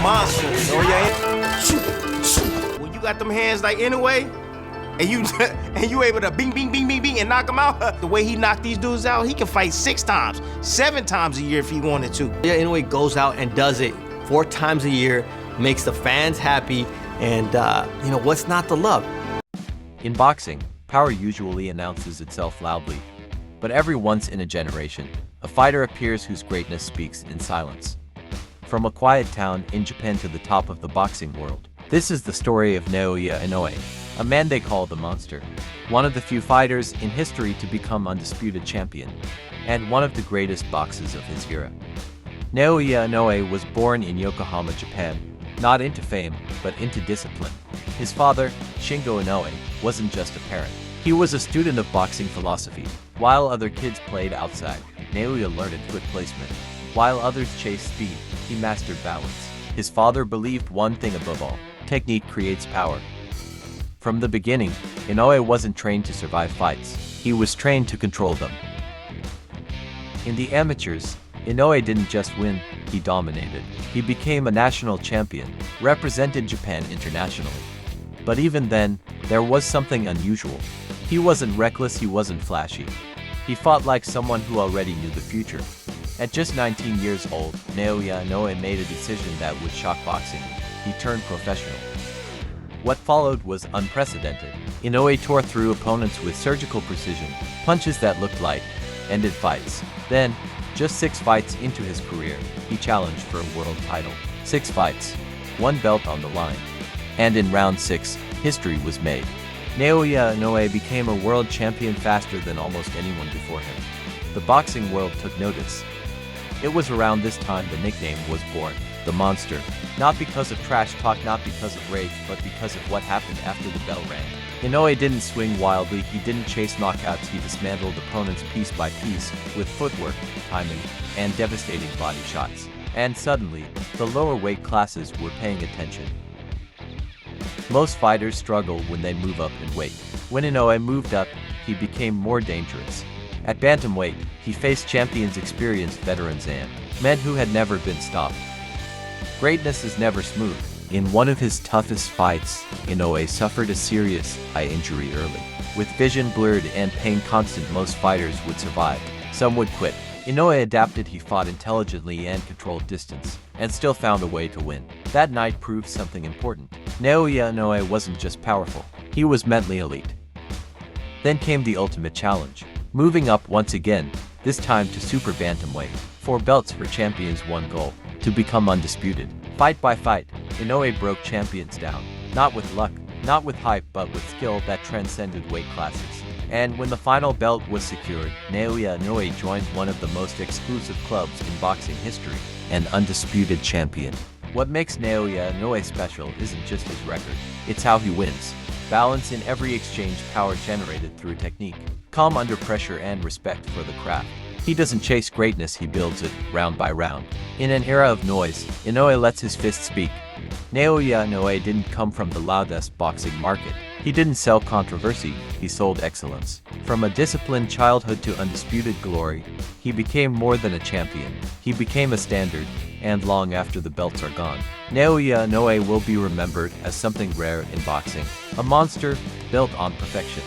Monster Inoue. When you got them hands like Inoue, and you able to bing, bing, bing, bing, bing, and knock him out, the way he knocked these dudes out, he can fight 6 times, 7 times a year if he wanted to. Naoya Inoue goes out and does it 4 times a year, makes the fans happy, and you know, what's not to love? In boxing, power usually announces itself loudly, but every once in a generation, a fighter appears whose greatness speaks in silence. From a quiet town in Japan to the top of the boxing world, this is the story of Naoya Inoue, a man they call the Monster, one of the few fighters in history to become undisputed champion, and one of the greatest boxers of his era. Naoya Inoue was born in Yokohama, Japan, not into fame, but into discipline. His father, Shingo Inoue, wasn't just a parent. He was a student of boxing philosophy. While other kids played outside, Naoya learned foot placement. While others chased speed, he mastered balance. His father believed one thing above all: technique creates power. From the beginning, Inoue wasn't trained to survive fights. He was trained to control them. In the amateurs, Inoue didn't just win, he dominated. He became a national champion, represented Japan internationally. But even then, there was something unusual. He wasn't reckless, he wasn't flashy. He fought like someone who already knew the future. At just 19 years old, Naoya Inoue made a decision that would shock boxing. He turned professional. What followed was unprecedented. Inoue tore through opponents with surgical precision, punches that looked light, ended fights. Then, just 6 fights into his career, he challenged for a world title. 6 fights, 1 belt on the line. And in round 6, history was made. Naoya Inoue became a world champion faster than almost anyone before him. The boxing world took notice. It was around this time the nickname was born, the Monster. Not because of trash talk, not because of rage, but because of what happened after the bell rang. Inoue didn't swing wildly, he didn't chase knockouts, he dismantled opponents piece by piece with footwork, timing, and devastating body shots. And suddenly, the lower weight classes were paying attention. Most fighters struggle when they move up in weight. When Inoue moved up, he became more dangerous. At bantamweight, he faced champions, experienced veterans, and men who had never been stopped. Greatness is never smooth. In one of his toughest fights, Inoue suffered a serious eye injury early. With vision blurred and pain constant, most fighters would survive. Some would quit. Inoue adapted, he fought intelligently and controlled distance, and still found a way to win. That night proved something important. Naoya Inoue wasn't just powerful, he was mentally elite. Then came the ultimate challenge. Moving up once again, this time to super bantamweight. 4 belts for champions, 1 goal: to become undisputed. Fight by fight, Inoue broke champions down. Not with luck, not with hype, but with skill that transcended weight classes. And when the final belt was secured, Naoya Inoue joined one of the most exclusive clubs in boxing history, an undisputed champion. What makes Naoya Inoue special isn't just his record, it's how he wins. Balance in every exchange, power generated through technique, calm under pressure, and respect for the craft. He doesn't chase greatness, he builds it, round by round. In an era of noise, Inoue lets his fists speak. Naoya Inoue didn't come from the loudest boxing market. He didn't sell controversy, he sold excellence. From a disciplined childhood to undisputed glory, he became more than a champion. He became a standard, and long after the belts are gone, Naoya Inoue will be remembered as something rare in boxing. A monster built on perfection.